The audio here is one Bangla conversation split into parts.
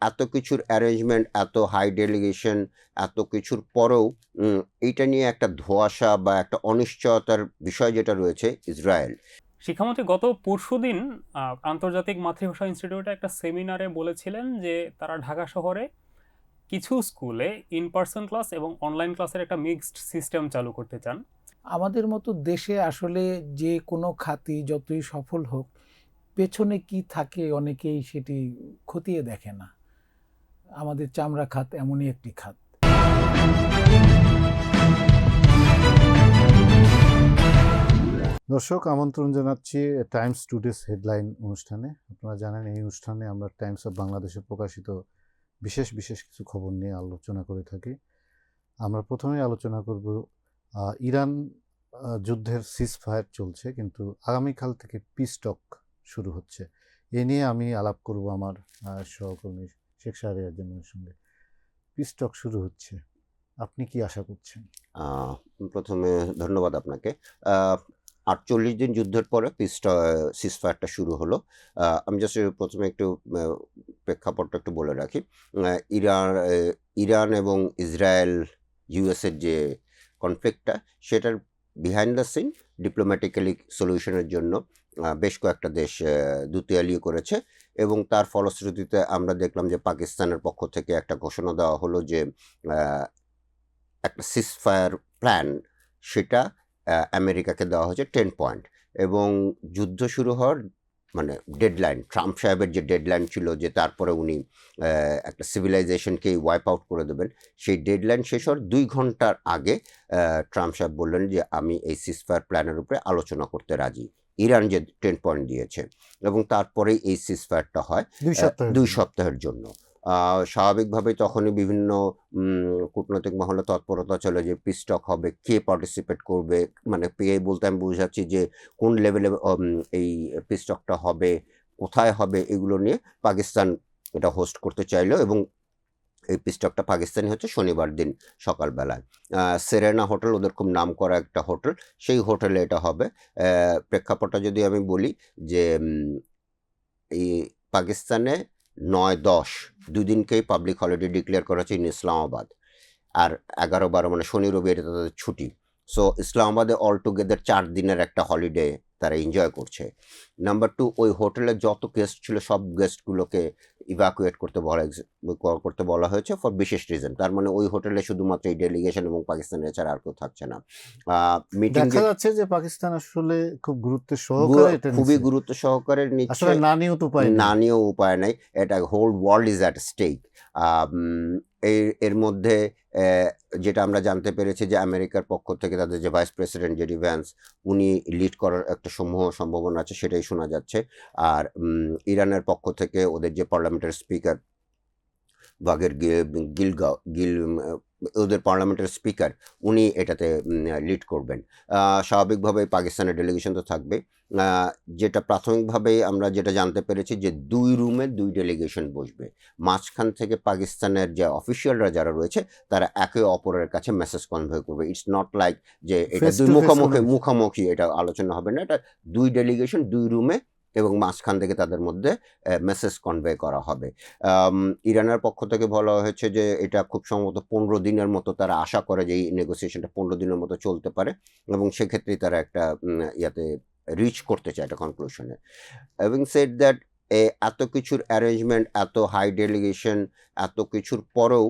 এত কিছুর অ্যারেঞ্জমেন্ট, এত হাই ডেলিগেশন, এত কিছুর পরেও এইটা নিয়ে একটা ধোঁয়াশা বা একটা অনিশ্চয়তার বিষয় যেটা রয়েছে ইসরায়েল। শিক্ষামন্ত্রী গত পরশুদিন আন্তর্জাতিক মাতৃভাষা ইনস্টিটিউটে একটা সেমিনারে বলেছিলেন যে তারা ঢাকা শহরে কিছু স্কুলে ইন পার্সন ক্লাস এবং অনলাইন ক্লাসের একটা মিক্সড সিস্টেম চালু করতে চান। আমাদের মতো দেশে আসলে যে কোনো খাতই যতই সফল হোক, পেছনে কি থাকে অনেকেই সেটি খতিয়ে দেখে না। আমাদের চামড়া খাত এমনই একটি খাত। দর্শক, আমন্ত্রণ জানাচ্ছি টাইমস টুডেস হেডলাইন অনুষ্ঠানে। আপনারা জানেন এই অনুষ্ঠানে আমরা টাইমস অফ বাংলাদেশে প্রকাশিত বিশেষ বিশেষ কিছু খবর নিয়ে আলোচনা করে থাকি। আমরা প্রথমে আলোচনা করব ইরান যুদ্ধের সিজফায়ার চলছে, কিন্তু আগামীকাল থেকে পিস টক শুরু হচ্ছে। এ নিয়ে আমি আলাপ করব আমার সহকর্মী শেখ শাহরিয়ার জামানের সঙ্গে। পিস টক শুরু হচ্ছে, আপনি কি আশা করছেন? প্রথমে ধন্যবাদ আপনাকে। ৪৮ দিন যুদ্ধের পরে সিজফায়ারটা শুরু হলো। আমি জাস্ট প্রথমে একটু প্রেক্ষাপটটা একটু বলে রাখি। ইরান এবং ইসরায়েল ইউএসের যে কনফ্লিক্টটা, সেটার বিহাইন্ড দ্য সিন ডিপ্লোম্যাটিক্যালি সলিউশনের জন্য বেশ কয়েকটা দেশ দুতিয়ালি করেছে, এবং তার ফলশ্রুতিতে আমরা দেখলাম যে পাকিস্তানের পক্ষ থেকে একটা ঘোষণা দেওয়া হলো যে একটা সিজফায়ার প্ল্যান, সেটা আমেরিকাকে দেওয়া হয়েছে 10 পয়েন্ট, এবং যুদ্ধ শুরু হওয়ার মানে ডেডলাইন, ট্রাম্প সাহেবের যে ডেডলাইন ছিল যে তারপরে উনি একটা সিভিলাইজেশনকে ওয়াইপ আউট করে দেবেন, সেই ডেডলাইন শেষ হওয়ার 2 ঘন্টার আগে ট্রাম্প সাহেব বললেন যে আমি এই সিজফায়ার প্ল্যানের উপরে আলোচনা করতে রাজি। ইরান যে 10 পয়েন্ট দিয়েছে, এবং তারপরেই এই সিজফায়ারটা হয় 2 সপ্তাহের জন্য। স্বাভাবিকভাবে তখনই বিভিন্ন কূটনৈতিক মহলে তৎপরতা চলে যে পিস টক হবে, কে পার্টিসিপেট করবে, মানে বলতে আমি বুঝাচ্ছি যে কোন লেভেলে এই পিস টকটা হবে, কোথায় হবে, এগুলো নিয়ে পাকিস্তান এটা হোস্ট করতে চাইলো, এবং এই পিস টকটা পাকিস্তানি হচ্ছে শনিবার দিন সকালবেলায়। সেরেনা হোটেল, ওদের খুব নাম করা একটা হোটেল, সেই হোটেলে এটা হবে। প্রেক্ষাপটটা যদি আমি বলি যে এই পাকিস্তানে ৯-১০ দুদিনকেই পাবলিক হলিডে ডিক্লেয়ার করা হচ্ছে ইন ইসলামাবাদ, আর ১১-১২ মানে শনি রবি এটা তাদের ছুটি। সো ইসলামাবাদে অল টুগেদার 4 দিনের একটা হলিডে তারা এনজয় করছে। নাম্বার 2, ওই হোটেলে যত গেস্ট ছিল সব গেস্টগুলোকে ইভাকুয়েট করতে বলা হয়েছে ফর বিশেষ রিজন। তার মানে ওই হোটেলে শুধুমাত্র এই ডেলিগেশন এবং পাকিস্তানের ছাড়া আর কেউ থাকছে না। মিটিং দেখা যাচ্ছে যে পাকিস্তান আসলে খুব খুবই গুরুত্ব সহকারে নিচ্ছে, না নিয়েও উপায় নাই। এটা whole world is at stake. এর মধ্যে যেটা আমরা জানতে পেরেছি যে আমেরিকার পক্ষ থেকে তাদের যে ভাইস প্রেসিডেন্ট জেডি ভ্যান্স, উনি লিড করার একটা সম্ভাবনা আছে, সেটাই শোনা যাচ্ছে। আর ইরানের পক্ষ থেকে ওদের যে পার্লামেন্টের স্পিকার বাগের গিল, ওদের পার্লামেন্টের স্পিকার, উনি এটাতে লিড করবেন। স্বাভাবিকভাবে পাকিস্তানের ডেলিগেশন তো থাকবে। যেটা প্রাথমিকভাবেই আমরা যেটা জানতে পেরেছি যে 2 রুমে 2 ডেলিগেশন বসবে। মাঝখান থেকে পাকিস্তানের যে অফিসিয়ালরা যারা রয়েছে তারা একে অপরের কাছে মেসেজ কনভে করবে। ইটস নট লাইক যে এটা মুখোমুখি এটা আলোচনা হবে না, এটা 2 ডেলিগেশন 2 রুমে, এবং মাঝখান থেকে তাদের মধ্যে মেসেজ কনভে করা হবে। ইরানের পক্ষ থেকে বলা হয়েছে যে এটা খুব সম্ভবত 15 দিনের মতো তারা আশা করে যে এই নেগোসিয়েশনটা 15 দিনের মতো চলতে পারে, এবং সেক্ষেত্রেই তারা একটা ইয়াতে রিচ করতে চায় একটা কনক্লুশনে। হ্যাভিং সেড দ্যাট, এত কিছুর অ্যারেঞ্জমেন্ট, এত হাই ডেলিগেশন, এত কিছুর পরেও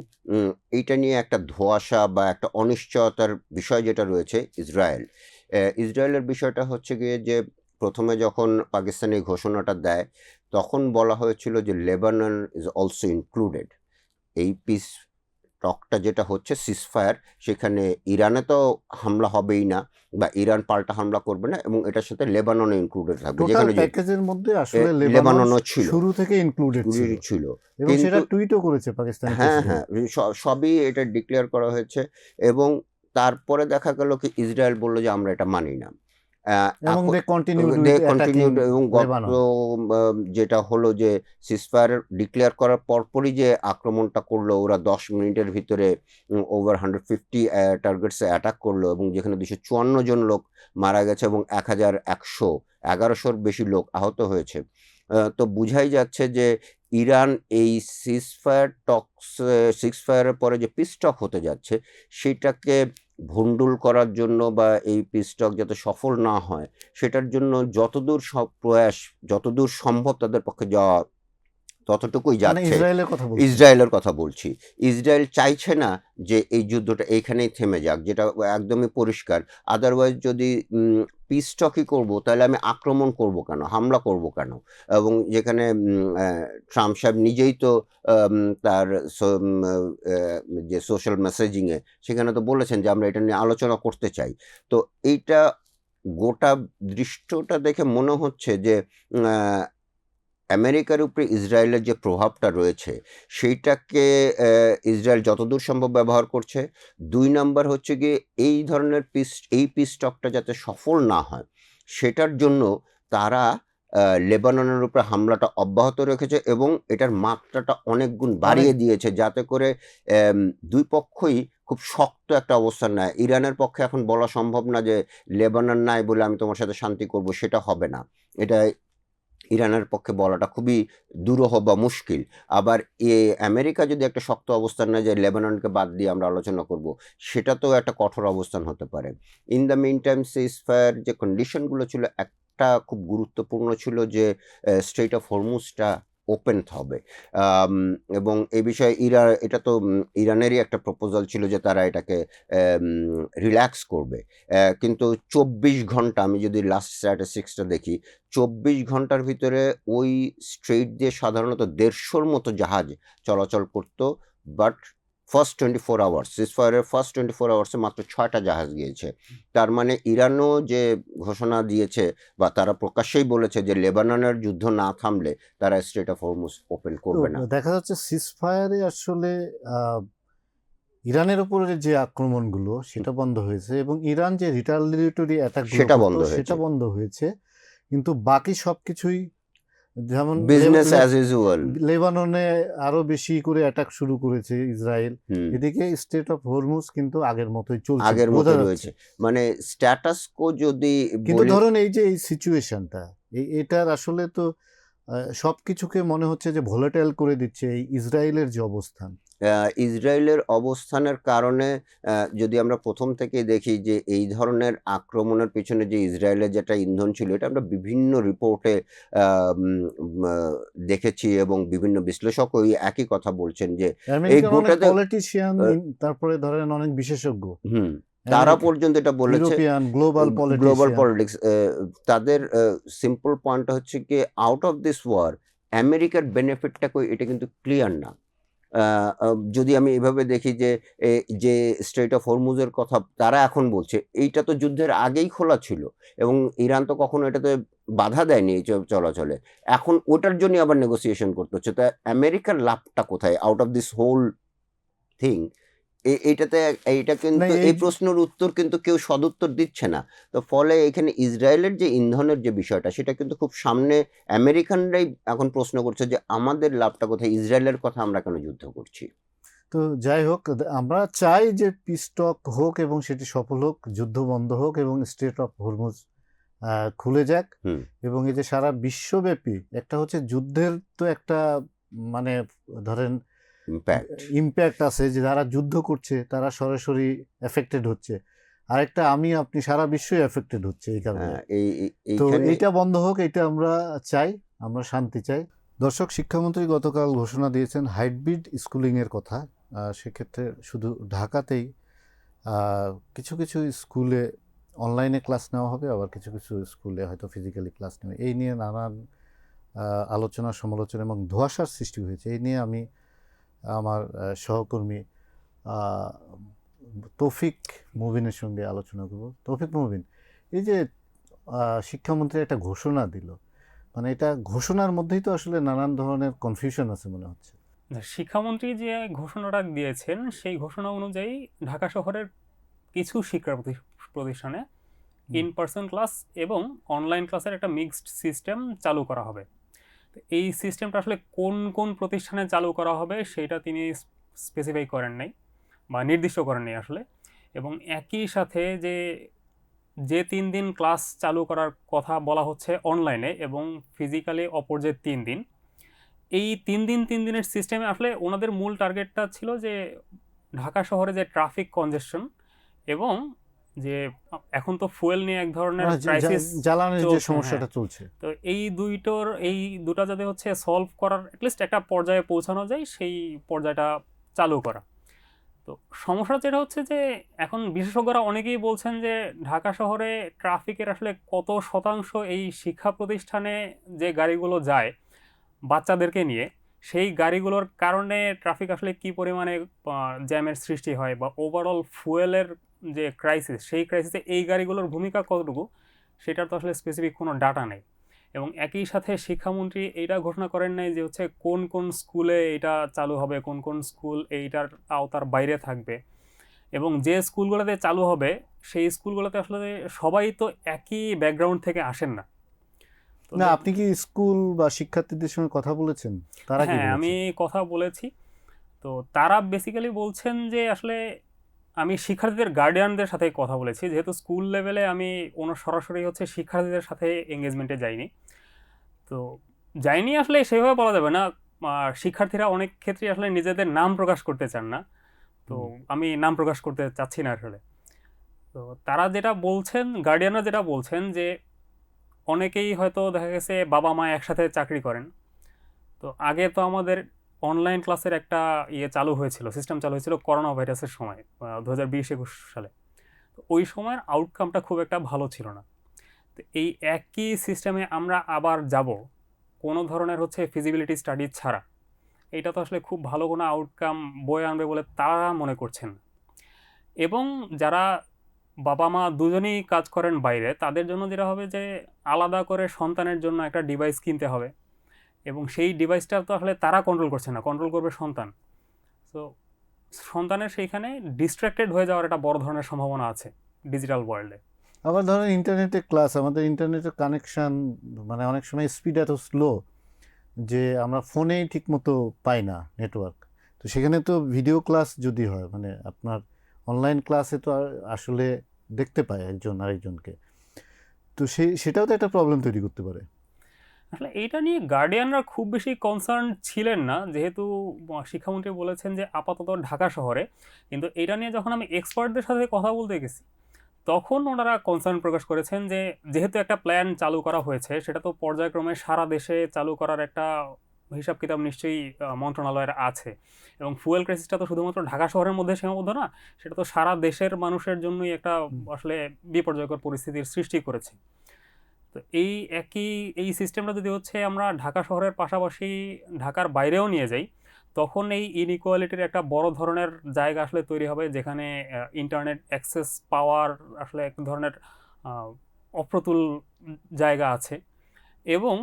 এইটা নিয়ে একটা ধোঁয়াশা বা একটা অনিশ্চয়তার বিষয় যেটা রয়েছে ইসরায়েলের বিষয়টা হচ্ছে গিয়ে যে প্রথমে যখন পাকিস্তান এই ঘোষণাটা দেয়, তখন বলা হয়েছিল যে লেবানন ইজ অলসো ইনক্লুডেড। এই পিস টকটা যেটা হচ্ছে সিজফায়ার, সেখানে ইরানে তো হামলা হবেই না, বা ইরান পাল্টা হামলা করবে না, এবং এটার সাথে লেবাননও ইনক্লুডেড থাকবে, যেখানে প্যাকেজের মধ্যে আসলে লেবাননও ছিল, শুরু থেকে ইনক্লুডেড ছিল, এবং সেটা টুইটও করেছে পাকিস্তান। হ্যাঁ, সবই এটা ডিক্লেয়ার করা হয়েছে, এবং তারপরে দেখা গেল কি ইসরায়েল বলল যে আমরা এটা মানি না, এবং এবং গত যেটা হলো যে সিজফায়ার ডিক্লেয়ার করার পরপরই যে আক্রমণটা করলো, ওরা 10 মিনিটের ভিতরে ওভার 150 টার্গেটসে অ্যাটাক করলো, এবং যেখানে 254 জন লোক মারা গেছে এবং 1111-1100-র বেশি লোক আহত হয়েছে। তো বুঝাই যাচ্ছে যে ইরান এই সিজফায়ারের পরে যে পিস টক হতে যাচ্ছে সেটাকে ভণ্ডুল করার জন্য বা এই পিস টক যাতে সফল না হয় সেটার জন্য যতদূর সব প্রয়াস, যতদূর সম্ভব তাদের পক্ষে যাওয়া ততটুকুই মানে যাচ্ছে। ইসরায়েলের কথা বলছি। ইসরায়েলের কথা বলছি। ইসরায়েল চাইছে না যে এই যুদ্ধটা এইখানেই থেমে যাক, যেটা একদমই পরিষ্কার। আদারওয়াইজ যদি পিস টকই করব তাহলে আমি আক্রমণ করব কেন, হামলা করব কেন? এবং যেখানে ট্রাম্প সাহেব নিজেই তো তার যে সোশ্যাল মেসেজিংয়ে সেখানে তো বলেছেন যে আমরা এটা নিয়ে আলোচনা করতে চাই। তো এইটা গোটা দৃশ্যটা দেখে মনে হচ্ছে যে আমেরিকার উপরে ইসরায়েলের যে প্রভাবটা রয়েছে সেইটাকে ইসরায়েল যতদূর সম্ভব ব্যবহার করছে। ২ নাম্বার হচ্ছে গিয়ে এই ধরনের এই পিস টকটা যাতে সফল না হয় সেটার জন্য তারা লেবাননের উপরে হামলাটা অব্যাহত রেখেছে এবং এটার মাত্রাটা অনেক গুণ বাড়িয়ে দিয়েছে যাতে করে ২ পক্ষই খুব শক্ত একটা অবস্থান নেয়। ইরানের পক্ষে এখন বলা সম্ভব না যে লেবানন নাই বলে আমি তোমার সাথে শান্তি করব, সেটা হবে না। এটা ইরানের পক্ষে বলাটা খুবই দুরূহ বা মুশকিল। আবার আমেরিকা যদি একটা শক্ত অবস্থান নেয় যে লেবাননকে বাদ দিয়ে আমরা আলোচনা করব, সেটা তো একটা কঠোর অবস্থান হতে পারে। In the meantime ceasefire যে কন্ডিশনগুলো ছিল একটা খুব গুরুত্বপূর্ণ ছিল যে স্ট্রেইট অফ হরমুজটা ওপেন হবে এবং এই বিষয়ে এটা তো ইরানেরই একটা প্রপোজাল ছিল যে তারা এটাকে রিল্যাক্স করবে। কিন্তু ২৪ ঘন্টা আমি যদি লাস্ট স্ট্যাটিস্টিক্সটা দেখি ২৪ ঘন্টার ভিতরে ওই স্ট্রেইট দিয়ে সাধারণত ১৫০'র মতো জাহাজ চলাচল করত। বাট ফার্স্ট 24 আওয়ার্স, সিজফায়ারের ফার্স্ট 24 আওয়ার্সে মাত্র ৬টা জাহাজ গিয়েছে। তার মানে ইরানও যে ঘোষণা দিয়েছে বা তারা প্রকাশ্যেই বলেছে যে লেবাননের যুদ্ধ না থামলে তারা স্ট্রেইট অফ হরমুজ ওপেন তো করবে না। দেখা যাচ্ছে সিজফায়ারে আসলে ইরানের উপরে যে আক্রমণগুলো সেটা বন্ধ হয়েছে এবং ইরান যে রিটালিয়েটরি অ্যাটাকগুলো সেটা করতো বন্ধ হয়েছে। সেটা বন্ধ হয়েছে, কিন্তু বাকি সবকিছুই যেমন বিজনেস অ্যাজ ইউজুয়াল। লেবাননে আরো বেশি করে অ্যাটাক শুরু করেছে ইসরায়েল। হুম। এদিকে স্টেট অফ হরমুজ কিন্তু আগের মতোই চলছে, আগের বোঝা মতোই যাচ্ছে। রয়েছে। মানে স্ট্যাটাস কো যদি কিন্তু বলি ধরুন এই যে এই সিচুয়েশনটা, এটার আসলে তো সবকিছুকে মনে হচ্ছে যে ভোলাটাইল করে দিচ্ছে এই ইসরায়েলের যে অবস্থান। ইসরায়েলের অবস্থানের কারণে যদি আমরা প্রথম থেকেই দেখি যে এই ধরনের আক্রমণের পেছনে যে ইসরায়েলের যেটা ইন্ধন ছিল এটা আমরা বিভিন্ন রিপোর্টে দেখেছি এবং বিভিন্ন বিশ্লেষক ওই একই কথা বলছেন যে এই আমেরিকান অনেক গোটাতে পলিটিশিয়ান, তারপরে ধরেন অনেক বিশেষজ্ঞ, তারা পর্যন্ত এটা বলেছে European global global politician, politics তাদের সিম্পল পয়েন্ট হচ্ছে কি আউট অফ দিস ওয়ার আমেরিকার বেনিফিটটা কই এটা কিন্তু ক্লিয়ার না। যদি আমি এভাবে দেখি যে যে স্ট্রেইট অফ হরমুজের কথা তারা এখন বলছে এইটা তো যুদ্ধের আগেই খোলা ছিল এবং ইরান তো কখনো এটাতে বাধা দেয়নি এই চলাচলে। এখন ওটার জন্য আবার নেগোসিয়েশন করতে হচ্ছে। তা আমেরিকার লাভটা কোথায় out of this whole thing? এইটা না কিন্তু এই এই প্রশ্নের উত্তর কিন্তু কেউ সদুত্তর দিচ্ছে না। তো ফলে এখানে ইসরায়েলের যে ইন্ধনের যে বিষয়টা সেটা কিন্তু খুব সামনে আমেরিকানরাই এখন প্রশ্ন করছে যে আমাদের লাভটা কোথায়? ইসরায়েলের কথা আমরা কেন যুদ্ধ করছি? তো যাই হোক, আমরা চাই যে পিস টক হোক এবং সেটি সফল হোক, যুদ্ধ বন্ধ হোক এবং স্ট্রেট অফ হরমুজ খুলে যাক। হুম। এবং এই যে সারা বিশ্বব্যাপী একটা হচ্ছে যুদ্ধের তো একটা মানে ধরেন ইম্প্যাক্ট। ইম্প্যাক্ট আছে যে যারা যুদ্ধ করছে তারা সরাসরি এফেক্টেড হচ্ছে, আরেকটা আমি আপনি সারা বিশ্বই এফেক্টেড হচ্ছে এই কারণে। হ্যাঁ, তো এইখানে এইটা বন্ধ হোক, এটা আমরা চাই, আমরা শান্তি চাই। দর্শক, শিক্ষামন্ত্রী গতকাল ঘোষণা দিয়েছেন হাইব্রিড স্কুলিংয়ের কথা। সেক্ষেত্রে শুধু ঢাকাতেই কিছু কিছু স্কুলে অনলাইনে ক্লাস নেওয়া হবে, আবার কিছু কিছু স্কুলে হয়তো ফিজিক্যালি ক্লাস নেবে। এই নিয়ে নানান আলোচনা সমালোচনা এবং ধোঁয়াশার সৃষ্টি হয়েছে। এই নিয়ে আমি আমার সহকর্মী তৌফিক মুবিনের সঙ্গে আলোচনা করব। তৌফিক মুবিন, এই যে শিক্ষামন্ত্রী একটা ঘোষণা দিল, মানে এটা ঘোষণার মধ্যেই তো আসলে নানান ধরনের কনফিউশন আছে মনে হচ্ছে। শিক্ষামন্ত্রী যে ঘোষণাটা দিয়েছেন সেই ঘোষণা অনুযায়ী ঢাকা শহরের কিছু শিক্ষা প্রতিষ্ঠানে ইন পার্সন ক্লাস এবং অনলাইন ক্লাসের একটা মিক্সড সিস্টেম চালু করা হবে। এই সিস্টেমটা আসলে কোন কোন প্রতিষ্ঠানে চালু করা হবে সেটা তিনি স্পেসিফাই করেন নাই বা নির্দিষ্ট করেন নাই আসলে। এবং একই সাথে যে 3 দিন ক্লাস চালু করার কথা বলা হচ্ছে অনলাইনে এবং ফিজিক্যালি অপর যে 3 দিন, এই 3 দিনের সিস্টেমে আসলে ওনাদের মূল টার্গেটটা ছিল যে ঢাকা শহরে যে ট্রাফিক কনজেশন এবং যে এখন তো ফুয়েল নিয়ে এক ধরনের মানে ক্রাইসিস জ্বালানির যে চলছে, হ্যাঁ। সমস্যাটা চলছে, তো এই দুটা যাতে হচ্ছে সলভ করার অ্যাটলিস্ট একটা পর্যায়ে পৌঁছানো যায়, সেই পর্যায়টা চালু করা। তো সমস্যা যেটা হচ্ছে যে এখন বিশেষজ্ঞরা অনেকেই বলছেন যে ঢাকা শহরে ট্রাফিকের আসলে কত শতাংশ এই শিক্ষা প্রতিষ্ঠানে যে গাড়িগুলো যায় বাচ্চাদেরকে নিয়ে, সেই গাড়িগুলোর কারণে ট্রাফিক আসলে কি পরিমাণে জ্যামের সৃষ্টি হয়, বা ওভারঅল ফুয়েলের যে ক্রাইসিস, সেই ক্রাইসিসে এই গাড়িগুলোর ভূমিকা কতটুকু, সেটার তো আসলে স্পেসিফিক কোনো ডাটা নেই। এবং একই সাথে শিক্ষামন্ত্রী এইটা ঘোষণা করেন নাই যে হচ্ছে কোন কোন স্কুলে এটা চালু হবে, কোন কোন স্কুল এইটার আওতার বাইরে থাকবে, এবং যে স্কুলগুলোতে চালু হবে সেই স্কুলগুলোতে আসলে সবাই তো একই ব্যাকগ্রাউন্ড থেকে আসেন না। তো না আপনি কি স্কুল বা শিক্ষার্থীদের সঙ্গে কথা বলেছেন? তারা কি হ্যাঁ, আমি বলেছে? কথা বলেছি। তো তারা বেসিক্যালি বলছেন যে আসলে আমি শিক্ষার্থীদের গার্ডিয়ানদের সাথে কথা বলেছি, যেহেতু স্কুল লেভেলে আমি সরাসরি হচ্ছে শিক্ষার্থীদের সাথে এঙ্গেজমেন্টে যাইনি। তো যাইনি আসলে সেভাবে বলা যাবে না, শিক্ষার্থীরা অনেক ক্ষেত্রে আসলে নিজেদের নাম প্রকাশ করতে চান না, তো আমি নাম প্রকাশ করতে চাচ্ছি না আসলে। তো তারা যেটা বলছেন, গার্ডিয়ানরা যেটা বলছেন যে অনেকেই হয়তো দেখা গেছে বাবা মা একসাথে চাকরি করেন। তো আগে তো আমাদের অনলাইন ক্লাসের একটা চালু হয়েছিল, সিস্টেম চালু হয়েছিল করোনা ভাইরাসের সময়, 2020-21 সালে। তো ওই সময়ের আউটকামটা খুব একটা ভালো ছিল না। তো এই একই সিস্টেমে আমরা আবার যাব কোনো ধরনের হচ্ছে ফিজিবিলিটি স্টাডি ছাড়া, এটা তো আসলে খুব ভালো কোনো আউটকাম বয়ে আনবে বলে তারা মনে করছেন না। এবং যারা বাবা মা দুজনেই কাজ করেন বাইরে, তাদের জন্য যেটা হবে যে আলাদা করে সন্তানের জন্য একটা ডিভাইস কিনতে হবে, এবং সেই ডিভাইসটা তো আসলে তারা কন্ট্রোল করছে না, কন্ট্রোল করবে সন্তান। সো সন্তানের সেইখানে ডিস্ট্র্যাক্টেড হয়ে যাওয়ার একটা বড় ধরনের সম্ভাবনা আছে ডিজিটাল ওয়ার্ল্ডে। আবার ধরেন ইন্টারনেটে ক্লাস, আমাদের ইন্টারনেটের কানেকশন মানে অনেক সময় স্পিড এত স্লো যে আমরা ফোনেই ঠিক মতো পাই না নেটওয়ার্ক। তো সেখানে তো ভিডিও ক্লাস যদি হয়, মানে আপনার অনলাইন ক্লাসে তো আসলে দেখতে পায় একজন আরেকজনকে, তো সেটাও তো একটা প্রবলেম তৈরি করতে পারে। আসলে এইটা নিয়ে গার্ডিয়ানরা খুব বেশি কনসার্ন ছিলেন না, যেহেতু শিক্ষামন্ত্রী বলেছেন যে আপাতত ঢাকা শহরে। কিন্তু এটা নিয়ে যখন আমি এক্সপার্টদের সাথে কথা বলতে গেছি, তখন ওনারা কনসার্ন প্রকাশ করেছেন যে যেহেতু একটা প্ল্যান চালু করা হয়েছে, সেটা তো পর্যায়ক্রমে সারা দেশে চালু করার একটা হিসাব কিতাব নিশ্চয়ই মন্ত্রণালয়ের আছে। এবং ফুয়েল ক্রাইসিসটা তো শুধুমাত্র ঢাকা শহরের মধ্যে সীমাবদ্ধ না, সেটা তো সারা দেশের মানুষের জন্যই একটা আসলে বিপর্যয়কর পরিস্থিতির সৃষ্টি করেছে। তো এই সিস্টেমটা যদি হচ্ছে আমরা ঢাকা শহরের পাশাপাশি ঢাকার বাইরেও নিয়ে যাই, তখন এই ইনইকুয়ালিটির একটা বড় ধরনের জায়গা আসলে তৈরি হবে, যেখানে ইন্টারনেট অ্যাক্সেস পাওয়ার আসলে এক ধরনের অপ্রতুল জায়গা আছে। এবং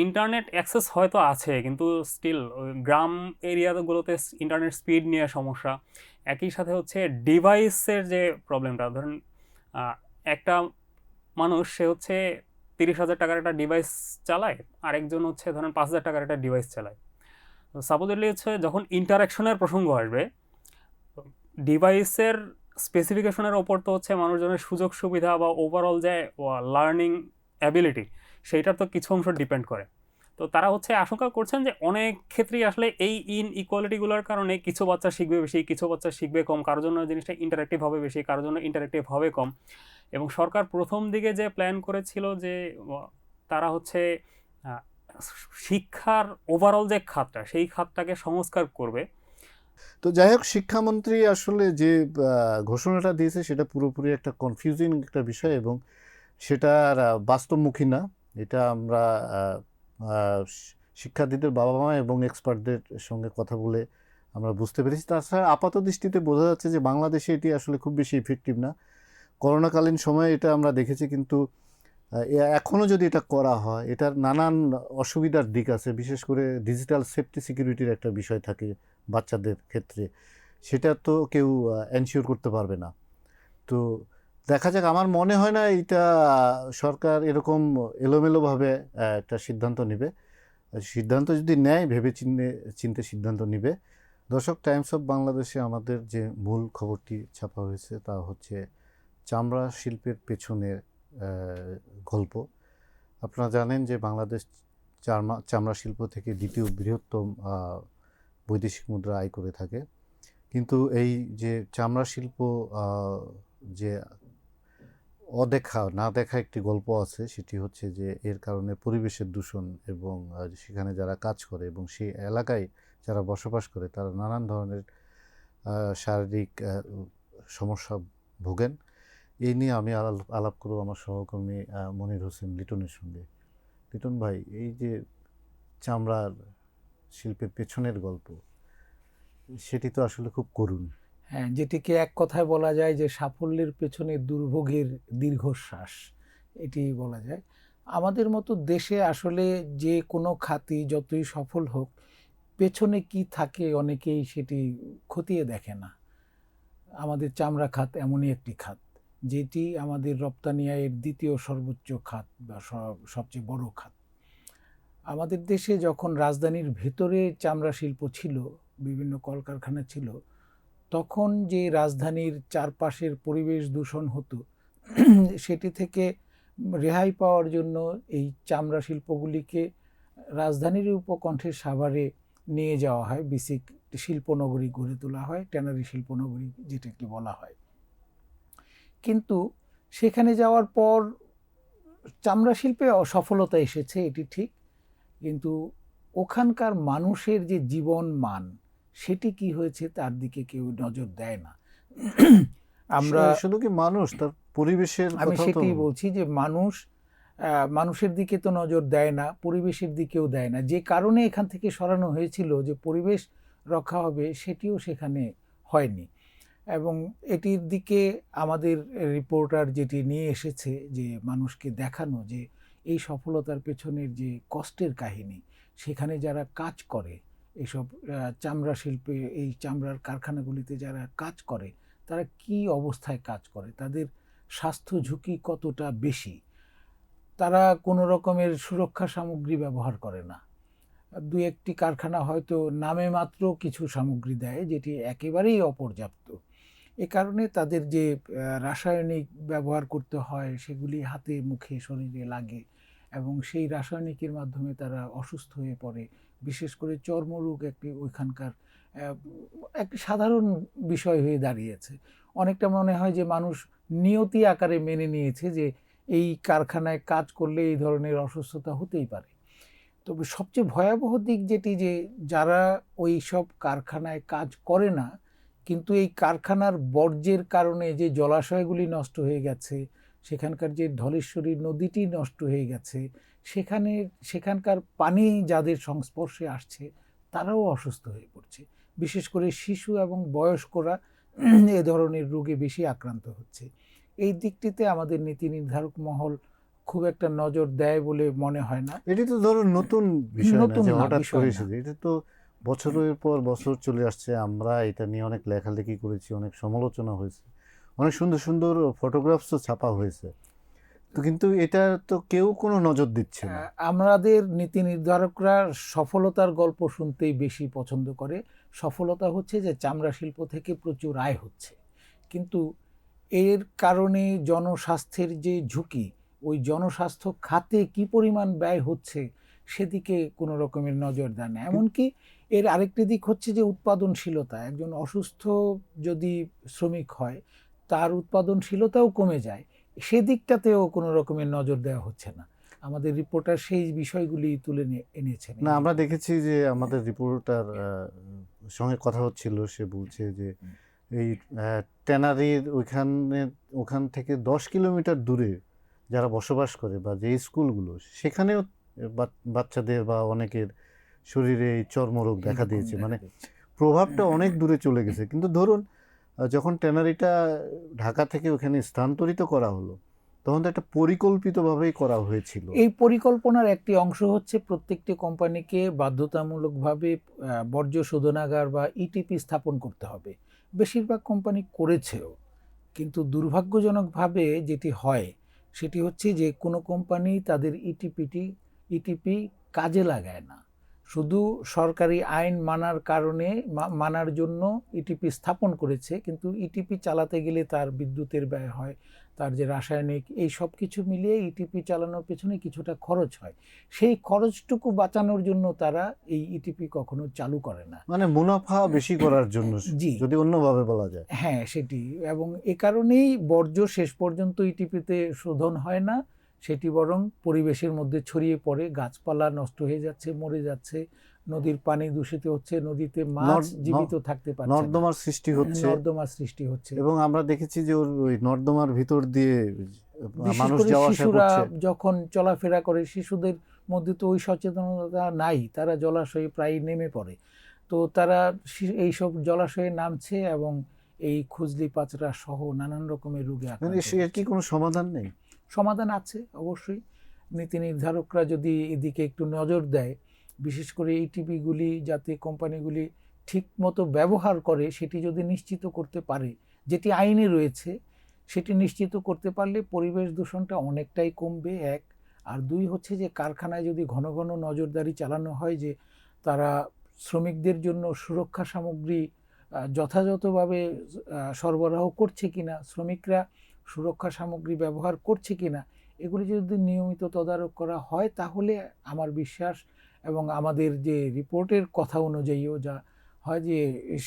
ইন্টারনেট অ্যাক্সেস হয়তো আছে, কিন্তু স্টিল গ্রাম এরিয়াগুলোতে ইন্টারনেট স্পিড নিয়ে সমস্যা। একই সাথে হচ্ছে ডিভাইসের যে প্রবলেমটা, ধরুন একটা মানুষ সে হচ্ছে 30,000 টাকার একটা ডিভাইস চালায়, আরেকজন হচ্ছে ধরেন 5,000 টাকার একটা ডিভাইস চালায়। তো সাপোজলি হচ্ছে যখন ইন্টারাকশনের প্রসঙ্গ আসবে, ডিভাইসের স্পেসিফিকেশনের ওপর তো হচ্ছে মানুষজনের সুযোগ সুবিধা বা ওভারঅল যে লার্নিং অ্যাবিলিটি, সেইটার তো কিছু অংশ ডিপেন্ড করে। তো তারা হচ্ছে আশঙ্কা করছেন যে অনেক ক্ষেত্রেই আসলে এই ইনইকুয়ালিটিগুলোর কারণে কিছু বাচ্চা শিখবে বেশি, কিছু বাচ্চা শিখবে কম, কারোর জন্য জিনিসটা ইন্টারেক্টিভ হবে বেশি, কারোর জন্য ইন্টারেক্টিভ হবে কম। এবং সরকার প্রথম দিকে যে প্ল্যান করেছিল যে তারা হচ্ছে শিক্ষার ওভারঅল যে খাতটা, সেই খাতটাকে সংস্কার করবে। তো যাই হোক, শিক্ষামন্ত্রী আসলে যে ঘোষণাটা দিয়েছে সেটা পুরোপুরি একটা কনফিউজিং একটা বিষয়, এবং সেটা বাস্তবমুখী না। এটা আমরা শিক্ষার্থীদের বাবা মা এবং এক্সপার্টদের সঙ্গে কথা বলে আমরা বুঝতে পেরেছি। তাছাড়া আপাত দৃষ্টিতে বোঝা যাচ্ছে যে বাংলাদেশে এটি আসলে খুব বেশি ইফেক্টিভ না। করোনাকালীন সময়ে এটা আমরা দেখেছি, কিন্তু এখনও যদি এটা করা হয়, এটার নানান অসুবিধার দিক আছে। বিশেষ করে ডিজিটাল সেফটি সিকিউরিটির একটা বিষয় থাকে বাচ্চাদের ক্ষেত্রে, সেটা তো কেউ এনশিওর করতে পারবে না। তো দেখা যাক, আমার মনে হয় না এটা সরকার এরকম এলোমেলোভাবে একটা সিদ্ধান্ত নেবে। সিদ্ধান্ত যদি নেয় ভেবে চিন্তে সিদ্ধান্ত নেবে। দর্শক, টাইমস অফ বাংলাদেশে আমাদের যে মূল খবরটি ছাপা হয়েছে তা হচ্ছে চামড়া শিল্পের পেছনের গল্প। আপনারা জানেন যে বাংলাদেশ চামড়া শিল্প থেকে দ্বিতীয় বৃহত্তম বৈদেশিক মুদ্রা আয় করে থাকে। কিন্তু এই যে চামড়া শিল্প যে না দেখা একটি গল্প আছে, সেটি হচ্ছে যে এর কারণে পরিবেশের দূষণ এবং সেখানে যারা কাজ করে এবং সেই এলাকায় যারা বসবাস করে তারা নানান ধরনের শারীরিক সমস্যা ভোগেন। এই নিয়ে আমি আলাপ করব আমার সহকর্মী মনির হোসেন লিটনের সঙ্গে। লিটন ভাই, এই যে চামড়ার শিল্পের পেছনের গল্প, সেটি তো আসলে খুব করুণ। হ্যাঁ, যেটিকে এক কথায় বলা যায় যে সাফল্যের পেছনে দুর্ভোগের দীর্ঘশ্বাস, এটি বলা যায়। আমাদের মতো দেশে আসলে যে কোনো খাতই যতই সফল হোক, পেছনে কি থাকে অনেকেই সেটি খতিয়ে দেখে না। আমাদের চামড়া খাত এমনই একটি খাত যেটি আমাদের রপ্তানি আয়ের দ্বিতীয় সর্বোচ্চ খাত বা সবচেয়ে বড় খাত। আমাদের দেশে যখন রাজধানীর ভেতরে চামড়া শিল্প ছিল, বিভিন্ন কলকারখানা ছিল, তখন যে রাজধানীর চারপাশের পরিবেশ দূষণ হতো সেটি থেকে রেহাই পাওয়ার জন্য এই চামড়া শিল্পগুলিকে রাজধানীর উপকণ্ঠের সাভারে নিয়ে যাওয়া হয়। বেসিক শিল্পনগরী গড়ে তোলা হয়, ট্যানারি শিল্পনগরী যেটাকে বলা হয়। কিন্তু সেখানে যাওয়ার পর চামড়া শিল্পে অসফলতা এসেছে, এটি ঠিক, কিন্তু ওখানকার মানুষের যে জীবন মান সেটি কি হয়েছে তার দিকে কেউ নজর দেয় না। আমরা শুধু কি মানুষ, তার পরিবেশের আমি কথা তো সেটাই বলছি যে মানুষের দিকে তো নজর দেয় না, পরিবেশের দিকেও দেয় না। যে কারণে এখান থেকে সরানো হয়েছিল যে পরিবেশ রক্ষা হবে, সেটিও সেখানে হয়নি। এবং এটির দিকে আমাদের রিপোর্টার যেটি নিয়ে এসেছে, যে মানুষকে দেখানো যে এই সফলতার পেছনের যে কষ্টের কাহিনী, সেখানে যারা কাজ করে, এসব চামড়া শিল্পে, এই চামড়ার কারখানাগুলিতে যারা কাজ করে, তারা কি অবস্থায় কাজ করে, তাদের স্বাস্থ্য ঝুঁকি কতটা বেশি। তারা কোনো রকমের সুরক্ষা সামগ্রী ব্যবহার করে না। দু একটি কারখানা হয়তো নামে মাত্র কিছু সামগ্রী দেয়, যেটি একেবারেই অপর্যাপ্ত। এ কারণে তাদের যে রাসায়নিক ব্যবহার করতে হয়, সেগুলি হাতে মুখে শরীরে লাগে এবং সেই রাসায়নিকের মাধ্যমে তারা অসুস্থ হয়ে পড়ে। বিশেষ করে চর্মরোগ ওইখানকার একটি সাধারণ বিষয় হয়ে দাঁড়িয়েছে। অনেকটা মনে হয় যে মানুষ নিয়তি আকারে মেনে নিয়েছে যে এই কারখানায় কাজ করলে এই ধরনের অসুস্থতা হতেই পারে। তবে সবচেয়ে ভয়াবহ দিক যেটি, যে যারা ওই সব কারখানায় কাজ করে না, কিন্তু এই কারখানার বর্জ্যের কারণে যে জলাশয়গুলি নষ্ট হয়ে গেছে, সেখানকার যে ধলেশ্বরী নদীটি নষ্ট হয়ে গেছে, সেখানকার পানি যাদের সংস্পর্শে আসছে তারাও অসুস্থ হয়ে পড়ছে। বিশেষ করে শিশু এবং বয়স্করা এ ধরনের রোগে বেশি আক্রান্ত হচ্ছে। এই দিকটিতে আমাদের নীতি নির্ধারক মহল খুব একটা নজর দেয় বলে মনে হয় না। এটি তো ধরুন নতুন বিষয় না যে হঠাৎ বিষয় করে না। এসেছে, এটা তো বছরের পর বছর চলে আসছে। আমরা এটা নিয়ে অনেক লেখালেখি করেছি, অনেক সমালোচনা হয়েছে, অনেক সুন্দর সুন্দর ফটোগ্রাফসও ছাপা হয়েছে, তো কিন্তু এটা তো কেউ কোনো নজর দিচ্ছে না। আমাদের নীতি নির্ধারকরা সফলতার গল্প শুনতেই বেশি পছন্দ করে। সফলতা হচ্ছে যে চামড়া শিল্প থেকে প্রচুর আয় হচ্ছে, কিন্তু এর কারণে জনস্বাস্থ্যের যে ঝুঁকি, ওই জনস্বাস্থ্য খাতে কি পরিমাণ ব্যয় হচ্ছে সেদিকে কোনো রকমের নজর দেয় না। এমনকি এর আরেকটি দিক হচ্ছে যে উৎপাদনশীলতা। একজন অসুস্থ যদি শ্রমিক হয়, তার উৎপাদনশীলতাও কমে যায়, সেদিকটাতেও কোনো রকমের নজর দেওয়া হচ্ছে না। আমাদের রিপোর্টার সেই বিষয়গুলি তুলে এনেছেন। না, আমরা দেখেছি যে আমাদের রিপোর্টার সঙ্গে কথা হচ্ছিল, সে বলছে যে এই ট্যানারির ওখান থেকে 10 কিলোমিটার দূরে যারা বসবাস করে বা যে স্কুলগুলো, সেখানেও বাচ্চাদের বা অনেকের শরীরে এই চর্মরোগ দেখা দিয়েছে। মানে প্রভাবটা অনেক দূরে চলে গেছে। কিন্তু ধরুন যখন ট্যানারিটা ঢাকা থেকে ওখানে স্থানান্তরিত করা হলো, তখন তো একটা পরিকল্পিতভাবেই করা হয়েছিল। এই পরিকল্পনার একটি অংশ হচ্ছে প্রত্যেকটি কোম্পানিকে বাধ্যতামূলকভাবে বর্জ্য শোধনাগার বা ইটিপি স্থাপন করতে হবে। বেশিরভাগ কোম্পানি করেছেও, কিন্তু দুর্ভাগ্যজনকভাবে যেটি হয় সেটি হচ্ছে যে কোনো কোম্পানি তাদের ইটিপি কাজে লাগায় না। শুধু সরকারি আইন মানার কারণে মানার জন্য ইটিপি স্থাপন করেছে, কিন্তু ইটিপি চালাতে গেলে তার বিদ্যুতের ব্যয় হয়, তার যে রাসায়নিক, এই সব কিছু মিলিয়ে ইটিপি চালানোর পেছনে কিছুটা খরচ হয়। সেই খরচটুকু বাঁচানোর জন্য তারা এই ইটিপি কখনো চালু করে না, মানে মুনাফা বেশি করার জন্য, জি, যদি অন্যভাবে বলা যায়। হ্যাঁ সেটি। এবং এ কারণেই বর্জ্য শেষ পর্যন্ত ইটিপিতে শোধন হয় না, সেটি বরং পরিবেশের মধ্যে ছড়িয়ে পড়ে, গাছপালা নষ্ট হয়ে যাচ্ছে, মরে যাচ্ছে, নদীর পানি দূষিত হচ্ছে, নদীতে মাছ জীবিত থাকতে পারছে না, নর্দমার সৃষ্টি হচ্ছে, নর্দমার সৃষ্টি হচ্ছে। এবং আমরা দেখেছি যে ওই নর্দমার ভিতর দিয়ে বিশেষ মানুষ করে যাওয়া আসা শিশুরা করছে। যখন চলাফেরা করে, শিশুদের মধ্যে তো ওই সচেতনতা নাই, তারা জলাশয়ে প্রায় নেমে পড়ে। তো তারা এইসব জলাশয়ে নামছে এবং এই খুজলি পাচরা সহ নানান রকমের রোগে আক্রান্ত এর কি কোনো সমাধান নেই? সমাধান আছে অবশ্যই। নীতি নির্ধারকরা যদি এদিকে একটু নজর দেয়, বিশেষ করে এই টিভিগুলি যাতে কোম্পানিগুলি ঠিক মতো ব্যবহার করে, সেটি যদি নিশ্চিত করতে পারে, যেটি আইনে রয়েছে, সেটি নিশ্চিত করতে পারলে পরিবেশ দূষণটা অনেকটাই কমবে, এক। আর দুই হচ্ছে যে কারখানায় যদি ঘন ঘন নজরদারি চালানো হয় যে তারা শ্রমিকদের জন্য সুরক্ষা সামগ্রী যথাযথভাবে সরবরাহ করছে কিনা, শ্রমিকরা সুরক্ষা সামগ্রী ব্যবহার করছে কিনা, এগুলি যদি নিয়মিত তদারক করা হয়, তাহলে আমার বিশ্বাস এবং আমাদের যে রিপোর্টের কথা অনুযায়ীও যা হয় যে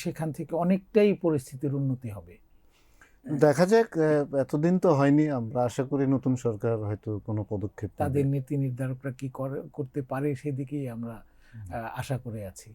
সেখান থেকে অনেকটাই পরিস্থিতির উন্নতি হবে। দেখা যাক, এতদিন তো হয়নি, আমরা আশা করি নতুন সরকার হয়তো কোনো পদক্ষেপ নেবে। তাদের নীতি নির্ধারকরা কি করতে পারে সেদিকেই আমরা আশা করে আছি।